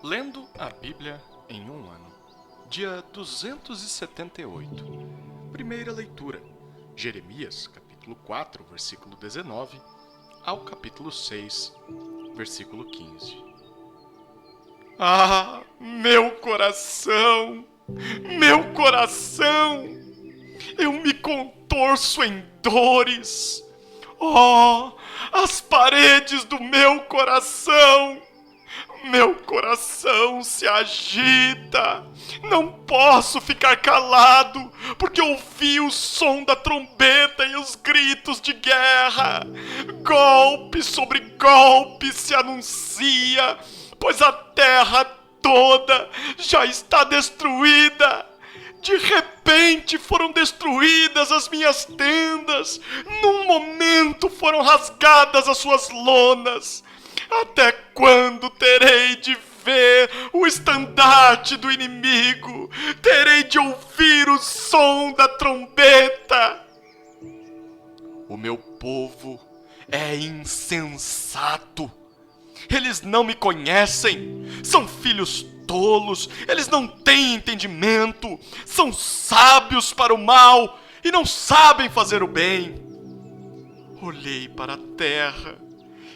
Lendo a Bíblia em um ano. Dia 278. Primeira leitura. Jeremias, capítulo 4, versículo 19, ao capítulo 6, versículo 15. Ah, meu coração! Meu coração! Eu me contorço em dores. Oh, as paredes do meu coração! Meu coração se agita. Não posso ficar calado, porque ouvi o som da trombeta e os gritos de guerra. Golpe sobre golpe se anuncia, pois a terra toda já está destruída. De repente foram destruídas as minhas tendas. Num momento foram rasgadas as suas lonas. Até quando terei de ver o estandarte do inimigo? Terei de ouvir o som da trombeta? O meu povo é insensato. Eles não me conhecem. São filhos tolos. Eles não têm entendimento. São sábios para o mal e não sabem fazer o bem. Olhei para a terra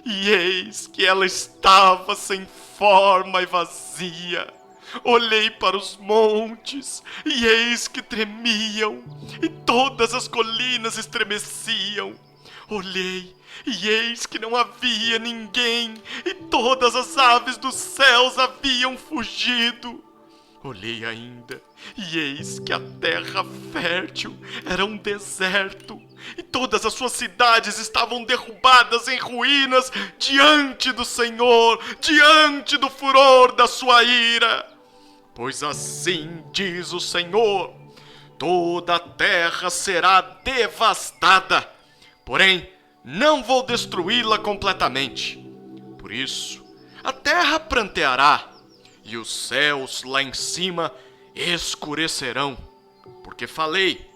e eis que ela estava sem forma e vazia. Olhei para os montes, e eis que tremiam, e todas as colinas estremeciam. Olhei, e eis que não havia ninguém, e todas as aves dos céus haviam fugido. Olhei ainda, e eis que a terra fértil era um deserto, e todas as suas cidades estavam derrubadas em ruínas diante do Senhor, diante do furor da sua ira. Pois assim diz o Senhor: toda a terra será devastada, porém não vou destruí-la completamente. Por isso, a terra pranteará, e os céus lá em cima escurecerão, porque falei,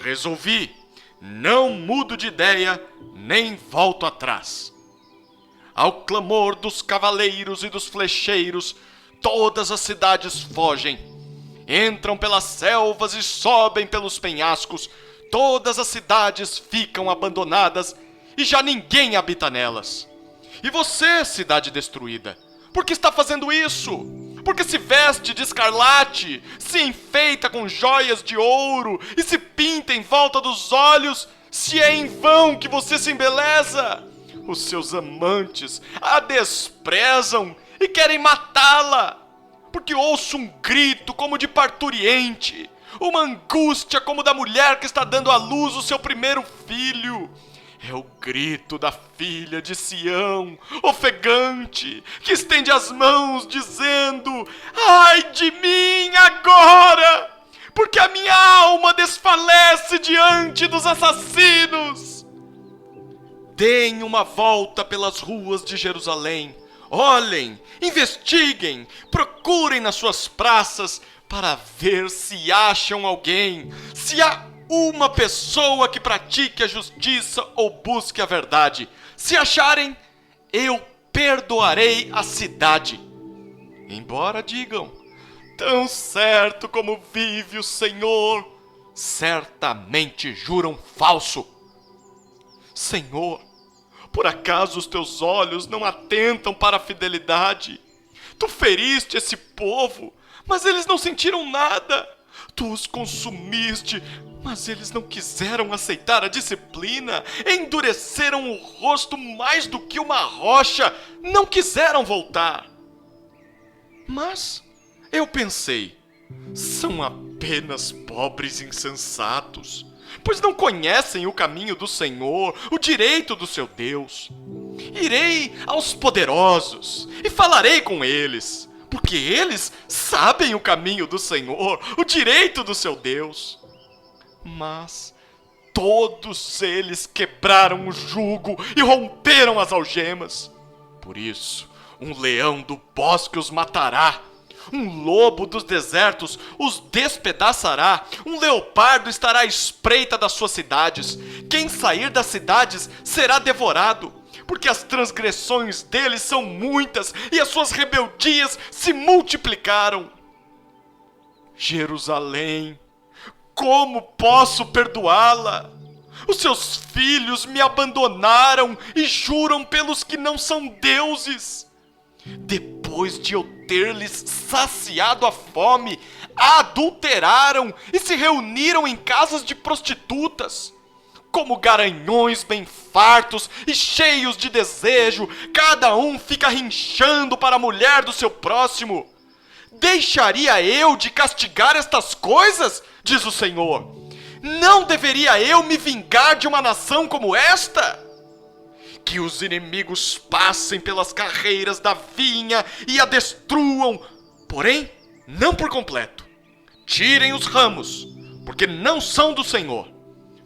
resolvi, não mudo de ideia, nem volto atrás. Ao clamor dos cavaleiros e dos flecheiros, todas as cidades fogem. Entram pelas selvas e sobem pelos penhascos. Todas as cidades ficam abandonadas e já ninguém habita nelas. E você, cidade destruída, por que está fazendo isso? Porque se veste de escarlate, se enfeita com joias de ouro e se pinta em volta dos olhos, se é em vão que você se embeleza. Os seus amantes a desprezam e querem matá-la, porque ouço um grito como de parturiente, uma angústia como da mulher que está dando à luz o seu primeiro filho. É o grito da filha de Sião, ofegante, que estende as mãos dizendo: ai de mim agora, porque a minha alma desfalece diante dos assassinos. Deem uma volta pelas ruas de Jerusalém. Olhem, investiguem, procurem nas suas praças para ver se acham alguém, se há uma pessoa que pratique a justiça ou busque a verdade. Se acharem, eu perdoarei a cidade. Embora digam, tão certo como vive o Senhor, certamente juram falso. Senhor, por acaso os teus olhos não atentam para a fidelidade? Tu feriste esse povo, mas eles não sentiram nada. Tu os consumiste, mas eles não quiseram aceitar a disciplina. Endureceram o rosto mais do que uma rocha, não quiseram voltar. Mas eu pensei, são apenas pobres insensatos, pois não conhecem o caminho do Senhor, o direito do seu Deus. Irei aos poderosos e falarei com eles, porque eles sabem o caminho do Senhor, o direito do seu Deus. Mas todos eles quebraram o jugo e romperam as algemas. Por isso, um leão do bosque os matará. Um lobo dos desertos os despedaçará. Um leopardo estará à espreita das suas cidades. Quem sair das cidades será devorado, porque as transgressões deles são muitas e as suas rebeldias se multiplicaram. Jerusalém, como posso perdoá-la? Os seus filhos me abandonaram e juram pelos que não são deuses. Depois de eu ter-lhes saciado a fome, adulteraram e se reuniram em casas de prostitutas. Como garanhões bem fartos e cheios de desejo, cada um fica rinchando para a mulher do seu próximo. Deixaria eu de castigar estas coisas? Diz o Senhor. Não deveria eu me vingar de uma nação como esta? Que os inimigos passem pelas carreiras da vinha e a destruam, porém, não por completo. Tirem os ramos, porque não são do Senhor.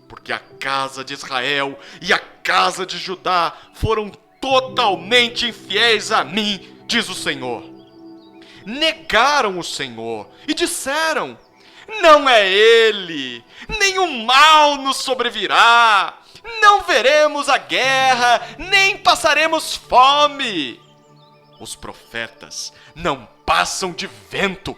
Porque a casa de Israel e a casa de Judá foram totalmente infiéis a mim, diz o Senhor. Negaram o Senhor e disseram: não é Ele, nenhum mal nos sobrevirá, não veremos a guerra, nem passaremos fome. Os profetas não passam de vento,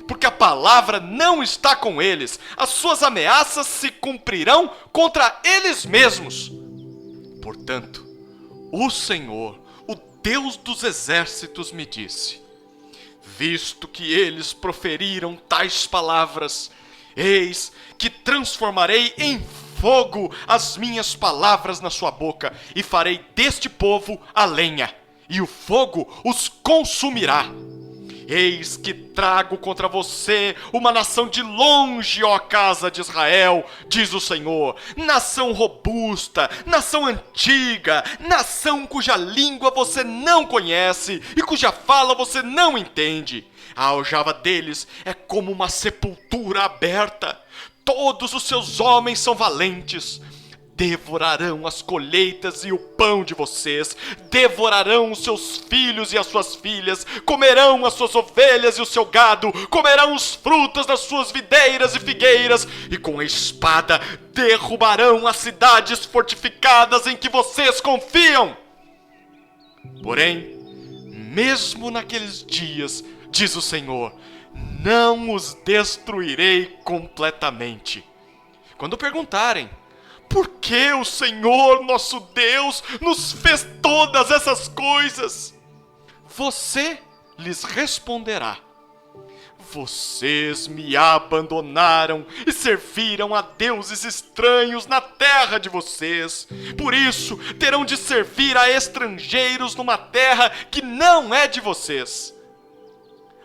porque a palavra não está com eles, as suas ameaças se cumprirão contra eles mesmos. Portanto, o Senhor, o Deus dos exércitos, me disse: visto que eles proferiram tais palavras, eis que transformarei em fogo as minhas palavras na sua boca, e farei deste povo a lenha, e o fogo os consumirá. Eis que trago contra você uma nação de longe, ó casa de Israel, diz o Senhor, nação robusta, nação antiga, nação cuja língua você não conhece e cuja fala você não entende. A aljava deles é como uma sepultura aberta. Todos os seus homens são valentes. Devorarão as colheitas e o pão de vocês, devorarão os seus filhos e as suas filhas, comerão as suas ovelhas e o seu gado, comerão os frutos das suas videiras e figueiras, e com a espada derrubarão as cidades fortificadas em que vocês confiam. Porém, mesmo naqueles dias, diz o Senhor, não os destruirei completamente. Quando perguntarem: por que o Senhor, nosso Deus, nos fez todas essas coisas? Você lhes responderá: vocês me abandonaram e serviram a deuses estranhos na terra de vocês. Por isso, terão de servir a estrangeiros numa terra que não é de vocês.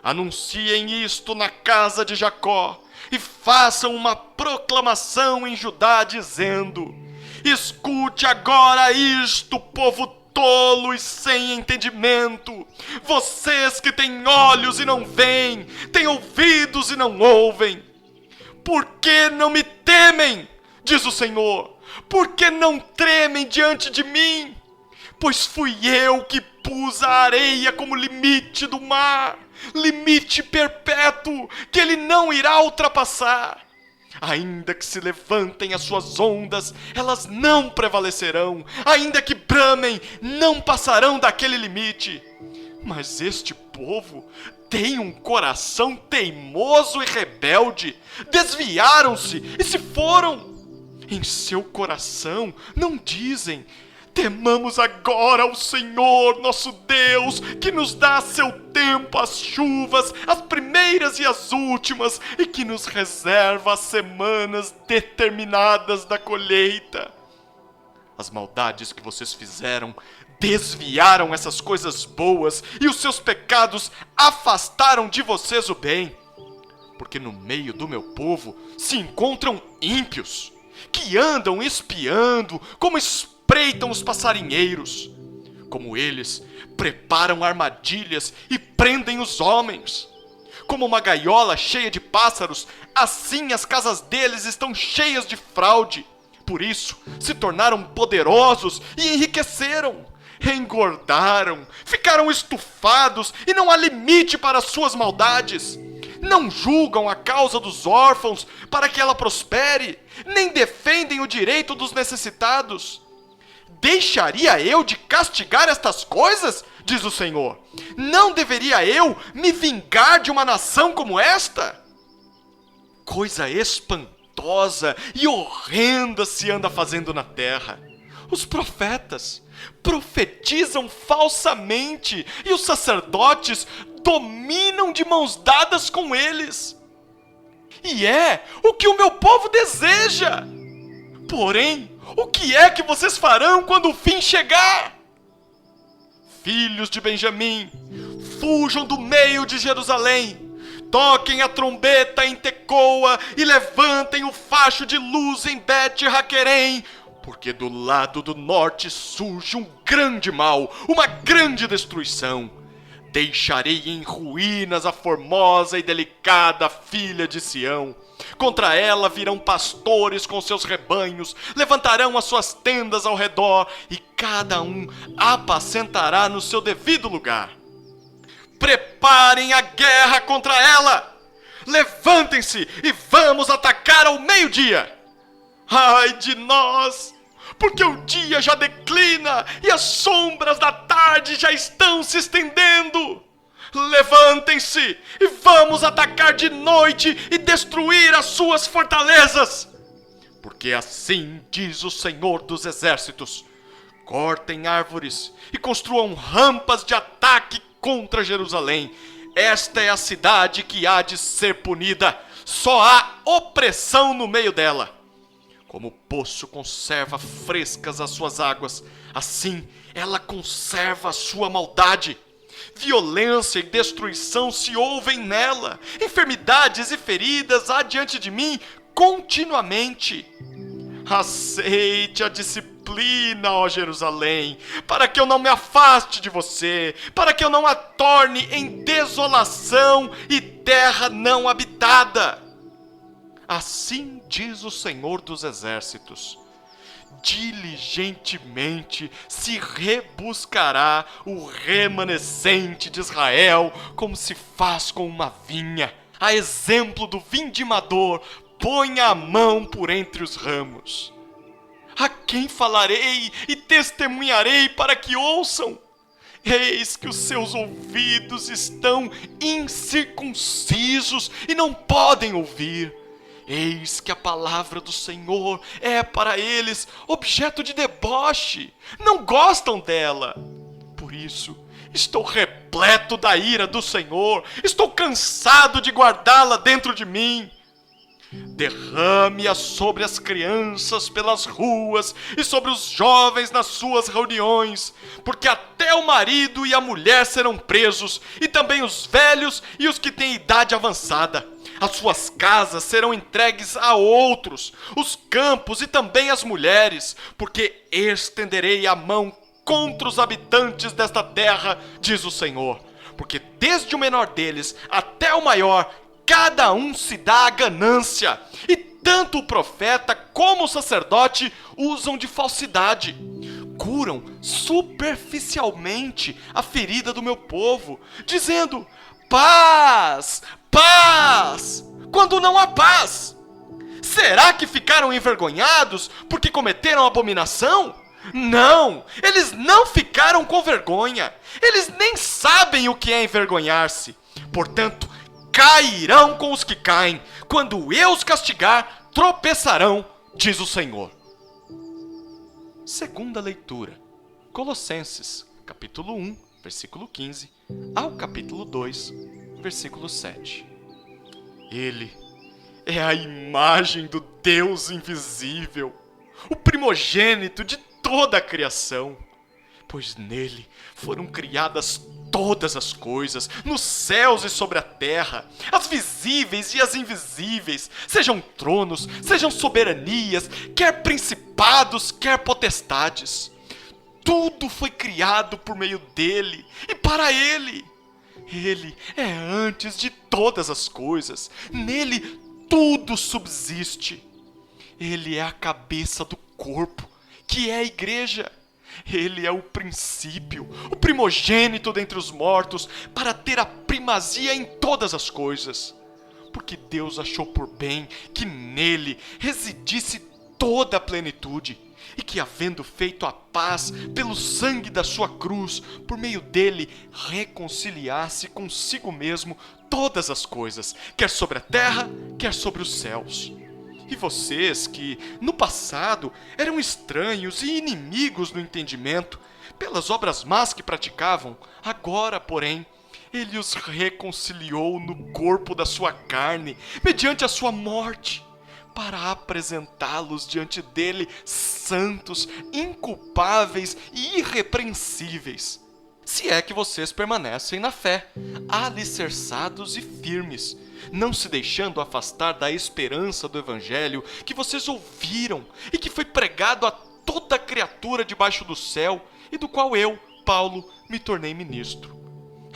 Anunciem isto na casa de Jacó e façam uma proclamação em Judá, dizendo: escute agora isto, povo tolo e sem entendimento, vocês que têm olhos e não veem, têm ouvidos e não ouvem. Por que não me temem, diz o Senhor? Por que não tremem diante de mim? Pois fui eu que pus a areia como limite do mar, limite perpétuo, que ele não irá ultrapassar. Ainda que se levantem as suas ondas, elas não prevalecerão. Ainda que bramem, não passarão daquele limite. Mas este povo tem um coração teimoso e rebelde. Desviaram-se e se foram. Em seu coração não dizem: temamos agora ao Senhor, nosso Deus, que nos dá a seu tempo as chuvas, as primeiras e as últimas, e que nos reserva as semanas determinadas da colheita. As maldades que vocês fizeram desviaram essas coisas boas, e os seus pecados afastaram de vocês o bem. Porque no meio do meu povo se encontram ímpios, que andam espiando, como espreitam os passarinheiros. Como eles preparam armadilhas e prendem os homens. Como uma gaiola cheia de pássaros, assim as casas deles estão cheias de fraude. Por isso se tornaram poderosos e enriqueceram. Engordaram, ficaram estufados e não há limite para suas maldades. Não julgam a causa dos órfãos para que ela prospere, nem defendem o direito dos necessitados. Deixaria eu de castigar estas coisas? Diz o Senhor. Não deveria eu me vingar de uma nação como esta? Coisa espantosa e horrenda se anda fazendo na terra. Os profetas profetizam falsamente e os sacerdotes dominam de mãos dadas com eles. E é o que o meu povo deseja. Porém, o que é que vocês farão quando o fim chegar? Filhos de Benjamim, fujam do meio de Jerusalém. Toquem a trombeta em Tecoa e levantem o facho de luz em Bet-Raquerém, porque do lado do norte surge um grande mal, uma grande destruição. Deixarei em ruínas a formosa e delicada filha de Sião. Contra ela virão pastores com seus rebanhos, levantarão as suas tendas ao redor e cada um apacentará no seu devido lugar. Preparem a guerra contra ela! Levantem-se e vamos atacar ao meio-dia! Ai de nós! Porque o dia já declina e as sombras da tarde já estão se estendendo. Levantem-se e vamos atacar de noite e destruir as suas fortalezas. Porque assim diz o Senhor dos Exércitos: cortem árvores e construam rampas de ataque contra Jerusalém. Esta é a cidade que há de ser punida. Só há opressão no meio dela. Como o poço conserva frescas as suas águas, assim ela conserva a sua maldade. Violência e destruição se ouvem nela. Enfermidades e feridas há diante de mim continuamente. Aceite a disciplina, ó Jerusalém, para que eu não me afaste de você, para que eu não a torne em desolação e terra não habitada. Assim diz o Senhor dos Exércitos: diligentemente se rebuscará o remanescente de Israel, como se faz com uma vinha. A exemplo do vindimador, põe a mão por entre os ramos. A quem falarei e testemunharei para que ouçam? Eis que os seus ouvidos estão incircuncisos e não podem ouvir. Eis que a palavra do Senhor é para eles objeto de deboche. Não gostam dela. Por isso, estou repleto da ira do Senhor. Estou cansado de guardá-la dentro de mim. Derrame-a sobre as crianças pelas ruas e sobre os jovens nas suas reuniões, porque até o marido e a mulher serão presos, e também os velhos e os que têm idade avançada. As suas casas serão entregues a outros, os campos e também as mulheres, porque estenderei a mão contra os habitantes desta terra, diz o Senhor. Porque desde o menor deles até o maior, cada um se dá a ganância, e tanto o profeta como o sacerdote usam de falsidade. Curam superficialmente a ferida do meu povo, dizendo: paz, paz, quando não há paz. Será que ficaram envergonhados porque cometeram abominação? Não, eles não ficaram com vergonha. Eles nem sabem o que é envergonhar-se. Portanto, cairão com os que caem. Quando eu os castigar, tropeçarão, diz o Senhor. Segunda leitura. Colossenses, capítulo 1, versículo 15, ao capítulo 2, versículo 7. Ele é a imagem do Deus invisível, o primogênito de toda a criação, pois nele foram criadas todas as coisas, nos céus e sobre a terra, as visíveis e as invisíveis, sejam tronos, sejam soberanias, quer principados, quer potestades. Tudo foi criado por meio dele e para ele. Ele é antes de todas as coisas, nele tudo subsiste. Ele é a cabeça do corpo, que é a igreja. Ele é o princípio, o primogênito dentre os mortos, para ter a primazia em todas as coisas. Porque Deus achou por bem que nele residisse toda a plenitude, e que, havendo feito a paz pelo sangue da sua cruz, por meio dele reconciliasse consigo mesmo todas as coisas, quer sobre a terra, quer sobre os céus. E vocês que, no passado, eram estranhos e inimigos no entendimento, pelas obras más que praticavam, agora, porém, ele os reconciliou no corpo da sua carne, mediante a sua morte, para apresentá-los diante dele santos, inculpáveis e irrepreensíveis. Se é que vocês permanecem na fé, alicerçados e firmes, não se deixando afastar da esperança do evangelho que vocês ouviram e que foi pregado a toda criatura debaixo do céu, e do qual eu, Paulo, me tornei ministro.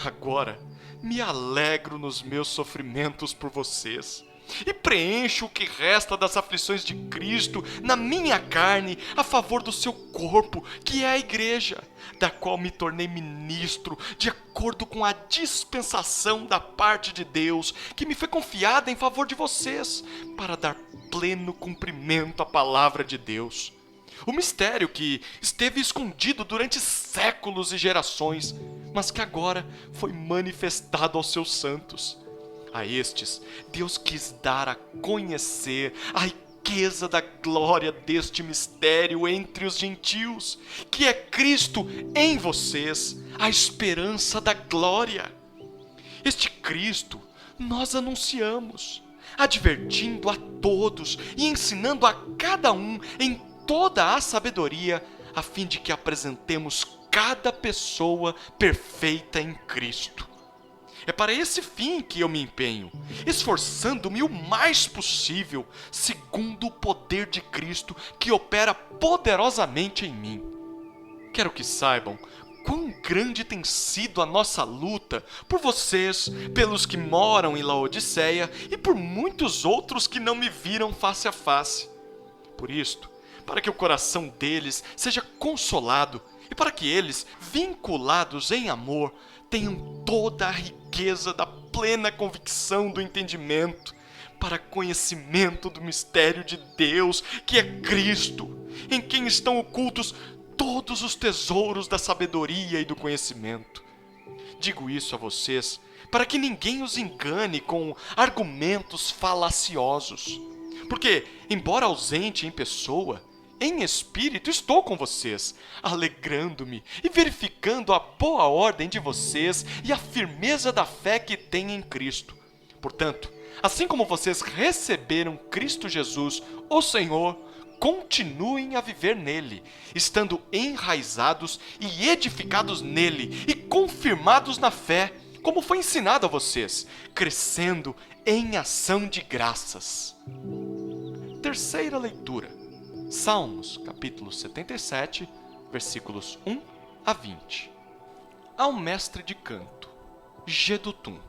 Agora, me alegro nos meus sofrimentos por vocês, e preencho o que resta das aflições de Cristo na minha carne a favor do seu corpo, que é a igreja, da qual me tornei ministro de acordo com a dispensação da parte de Deus, que me foi confiada em favor de vocês, para dar pleno cumprimento à palavra de Deus. O mistério que esteve escondido durante séculos e gerações, mas que agora foi manifestado aos seus santos. A estes, Deus quis dar a conhecer a riqueza da glória deste mistério entre os gentios, que é Cristo em vocês, a esperança da glória. Este Cristo nós anunciamos, advertindo a todos e ensinando a cada um em toda a sabedoria, a fim de que apresentemos cada pessoa perfeita em Cristo. É para esse fim que eu me empenho, esforçando-me o mais possível, segundo o poder de Cristo que opera poderosamente em mim. Quero que saibam quão grande tem sido a nossa luta por vocês, pelos que moram em Laodiceia e por muitos outros que não me viram face a face. Por isto, para que o coração deles seja consolado e para que eles, vinculados em amor, tenham toda a riqueza da plena convicção do entendimento, para conhecimento do mistério de Deus, que é Cristo, em quem estão ocultos todos os tesouros da sabedoria e do conhecimento. Digo isso a vocês para que ninguém os engane com argumentos falaciosos, porque, embora ausente em pessoa, em espírito estou com vocês, alegrando-me e verificando a boa ordem de vocês e a firmeza da fé que têm em Cristo. Portanto, assim como vocês receberam Cristo Jesus, o Senhor, continuem a viver nele, estando enraizados e edificados nele e confirmados na fé, como foi ensinado a vocês, crescendo em ação de graças. Terceira leitura. Salmos, capítulo 77, versículos 1 a 20. Ao mestre de canto, Gedutum,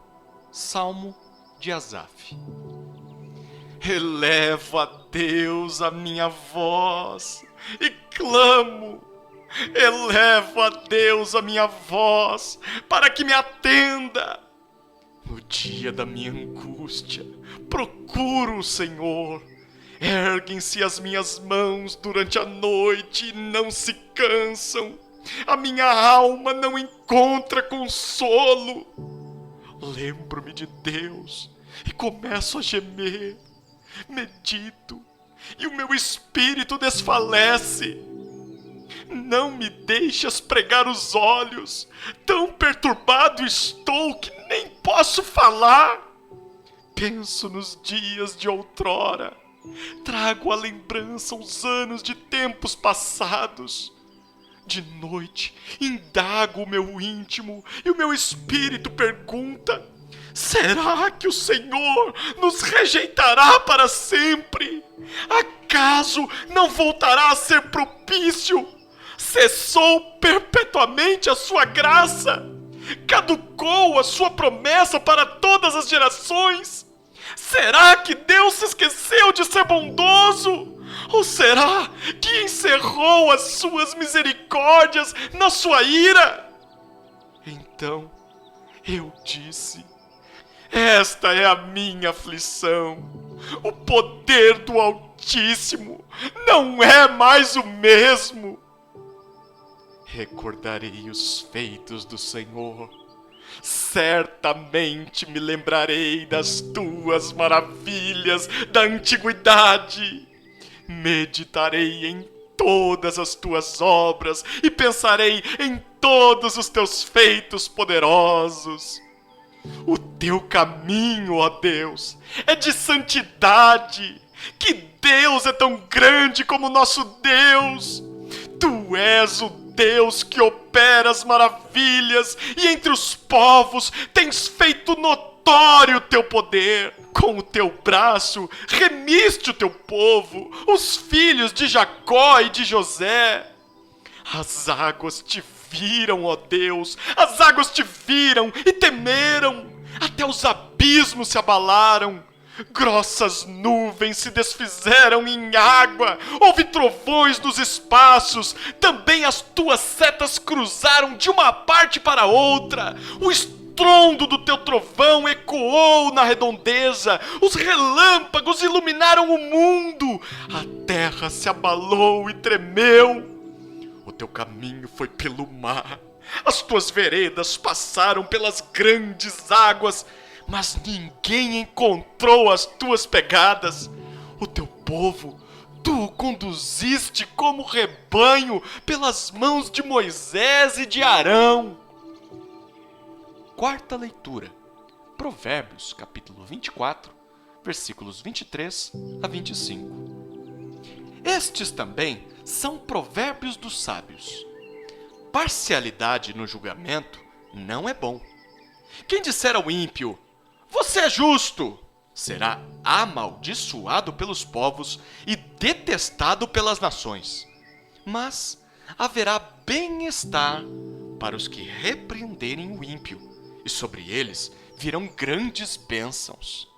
Salmo de Asaf. Elevo a Deus a minha voz e clamo. Elevo a Deus a minha voz para que me atenda. No dia da minha angústia, procuro o Senhor. Erguem-se as minhas mãos durante a noite e não se cansam. A minha alma não encontra consolo. Lembro-me de Deus e começo a gemer. Medito e o meu espírito desfalece. Não me deixas pregar os olhos. Tão perturbado estou que nem posso falar. Penso nos dias de outrora. Trago à lembrança os anos de tempos passados. De noite, indago o meu íntimo e o meu espírito pergunta: será que o Senhor nos rejeitará para sempre? Acaso não voltará a ser propício? Cessou perpetuamente a sua graça? Caducou a sua promessa para todas as gerações? Será que Deus se esqueceu de ser bondoso? Ou será que encerrou as suas misericórdias na sua ira? Então eu disse: Esta é a minha aflição. O poder do Altíssimo não é mais o mesmo. Recordarei os feitos do Senhor. Certamente me lembrarei das tuas maravilhas da antiguidade. Meditarei em todas as tuas obras e pensarei em todos os teus feitos poderosos. O teu caminho, ó Deus, é de santidade. Que Deus é tão grande como nosso Deus? Tu és o Deus que opera as maravilhas, e entre os povos tens feito notório o teu poder. Com o teu braço remiste o teu povo, os filhos de Jacó e de José. As águas te viram, ó Deus, as águas te viram e temeram. Até os abismos se abalaram. Grossas nuvens se desfizeram em água, houve trovões nos espaços, também as tuas setas cruzaram de uma parte para outra. O estrondo do teu trovão ecoou na redondeza, os relâmpagos iluminaram o mundo, a terra se abalou e tremeu. O teu caminho foi pelo mar, as tuas veredas passaram pelas grandes águas, mas ninguém encontrou as tuas pegadas. O teu povo, tu o conduziste como rebanho pelas mãos de Moisés e de Arão. Quarta leitura, Provérbios, capítulo 24, versículos 23 a 25. Estes também são provérbios dos sábios. Parcialidade no julgamento não é bom. Quem disser ao ímpio, você é justo, será amaldiçoado pelos povos e detestado pelas nações. Mas haverá bem-estar para os que repreenderem o ímpio, e sobre eles virão grandes bênçãos.